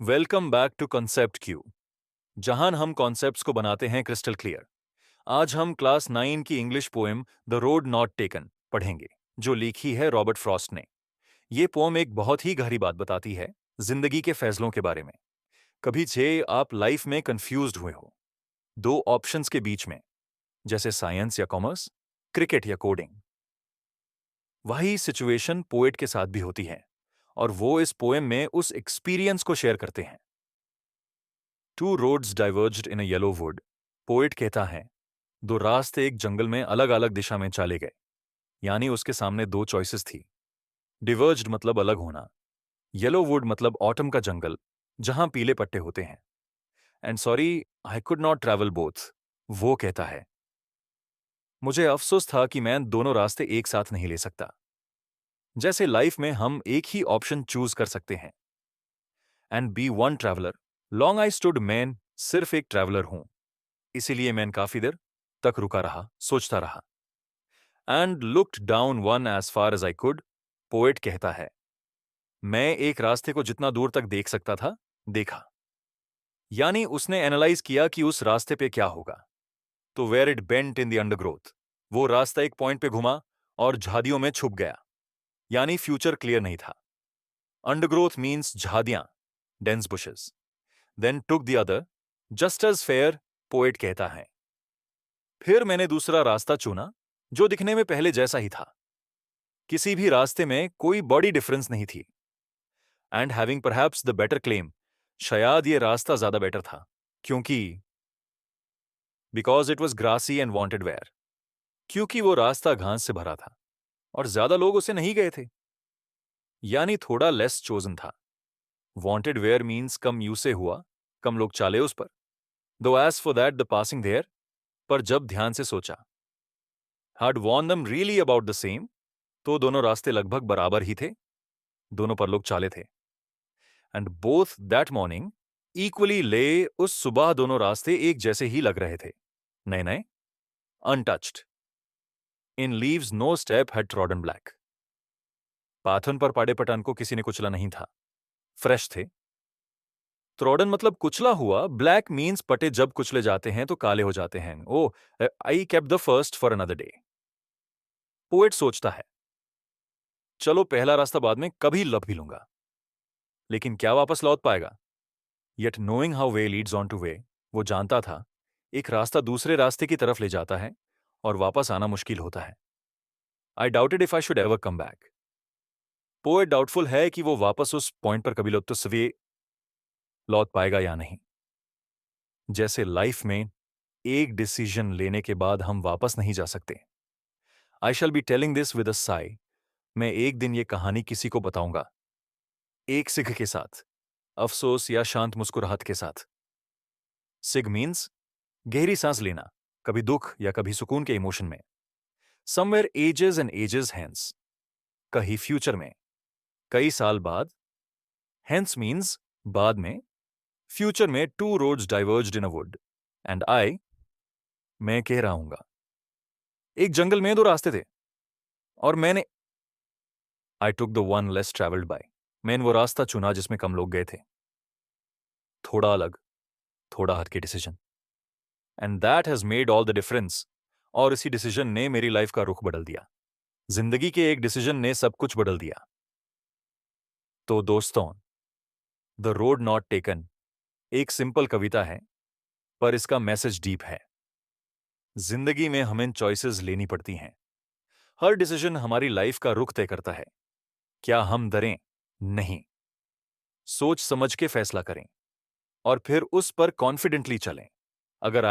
Welcome back to concept Q, जहां हम concepts को बनाते हैं क्रिस्टल क्लियर। आज हम क्लास 9 की English poem the road not taken पढ़ेंगे, जो लिखी है रॉबर्ट फ्रॉस्ट ने। ये पोएम एक बहुत ही गहरी बात बताती है, जिंदगी के फैसलों के बारे में। कभी जे आप लाइफ में कंफ्यूज्ड हुए हो, दो ऑप्शंस के बीच में, जैसे साइंस या कॉमर्स, क्रिकेट या कोडिंग। वही सिचुएशन पोएट के साथ भी होती है, और वो इस पोएम में उस एक्सपीरियंस को शेयर करते हैं। To roads diverged in a yellow would, poet कहता है, दो रास्ते एक जंगल में अलग अलग दिशा में चले गए। यानी उसके सामने दो चॉइसेस थी। डिवर्ज्ड मतलब अलग होना, येलो वुड मतलब ऑटम का जंगल जहां पीले पत्ते होते हैं। And sorry, I could not travel both, वो कहता है, मुझे अफसोस था कि मैं दोनों रास्ते एक साथ नहीं ले सकता। जैसे लाइफ में हम एक ही ऑप्शन चूज कर सकते हैं। And be one traveller, long I stood man, सिर्फ एक ट्रैवलर हूं, इसीलिए मैं काफी देर तक रुका रहा, सोचता रहा। And looked down one as far as I could, poet कहता है, मैं एक रास्ते को जितना दूर तक देख सकता था, देखा। यानी उसने एनालाइज किया कि उस रास्ते पे क्या होगा। तो where it bent in the undergrowth, वो रास्ता एक पॉइंट पे घुमा और झादियों में छुप गया। यानी फ्यूचर क्लियर नहीं था। अंडरग्रोथ मीन्स झादियां, dense bushes. Then took the other, just as fair, poet कहता है, फिर मैंने दूसरा रास्ता चुना, जो दिखने में पहले जैसा ही था। किसी भी रास्ते में कोई बड़ी डिफरेंस नहीं थी। And having perhaps the better claim, शायद ये रास्ता ज्यादा बेटर था, क्योंकि because it was grassy and wanted wear, क्योंकि वो रास्ता घास से भरा था और ज्यादा लोग उसे नहीं गए थे। यानी थोड़ा लेस चोजन था। वॉन्टेड वेयर मीन्स कम यूज से हुआ, कम लोग चाले उस पर। Though as for that the passing there, पर जब ध्यान से सोचा, had warned them really about the same, तो दोनों रास्ते लगभग बराबर ही थे, दोनों पर लोग चाले थे। And both that morning equally ले, उस सुबह दोनों रास्ते एक जैसे ही लग रहे थे, नए नए, untouched. In leaves no step had trodden black, पाथन पर पाड़े पटान को किसी ने कुचला नहीं था, फ्रेश थे। ट्रॉडन मतलब कुचला हुआ, ब्लैक मीन्स पटे जब कुचले जाते हैं तो काले हो जाते हैं। Oh, I kept the first for another day. Poet सोचता है, चलो पहला रास्ता बाद में कभी लभ भी लूंगा, लेकिन क्या वापस लौट पाएगा? Yet knowing how way Leeds on two way, वो जानता था एक रास्ता दूसरे रास्ते की तरफ ले जाता है और वापस आना मुश्किल होता है। आई doubted if I should ever come back, poet doubtful है कि वो वापस उस पॉइंट पर कभी लौट पाएगा या नहीं। जैसे लाइफ में एक डिसीजन लेने के बाद हम वापस नहीं जा सकते। I shall be telling this with a sigh, मैं एक दिन ये कहानी किसी को बताऊंगा, एक सिख के साथ, अफसोस या शांत मुस्कुराहट के साथ। सिग मीन्स गहरी सांस लेना, कभी दुख या कभी सुकून के इमोशन में। Somewhere ages and ages hence, कहीं फ्यूचर में, कई साल बाद। हैंस मीन्स बाद में, फ्यूचर में two roads diverged in a wood. And मैं कह रहा हूंगा, एक जंगल में दो रास्ते थे और मैंने I took the one less travelled by, मैंने वो रास्ता चुना जिसमें कम लोग गए थे। थोड़ा अलग, थोड़ा हटके decision, and that has made all the difference. और इसी डिसीजन ने मेरी लाइफ का रुख बदल दिया। जिंदगी के एक डिसीजन ने सब कुछ बदल दिया। तो दोस्तों, द रोड नॉट टेकन एक सिंपल कविता है, पर इसका मैसेज डीप है। जिंदगी में हमें चॉइसेस लेनी पड़ती हैं। हर डिसीजन हमारी लाइफ का रुख तय करता है। क्या हम डरें? नहीं, सोच समझ के फैसला करें और फिर उस पर कॉन्फिडेंटली चलें। अगर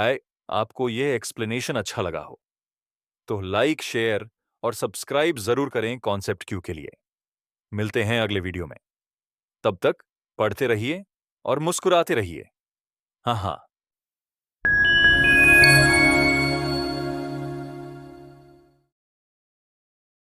आपको यह एक्सप्लेनेशन अच्छा लगा हो तो लाइक, शेयर और सब्सक्राइब जरूर करें कॉन्सेप्ट क्यू के लिए। मिलते हैं अगले वीडियो में। तब तक पढ़ते रहिए और मुस्कुराते रहिए। हाँ हाँ,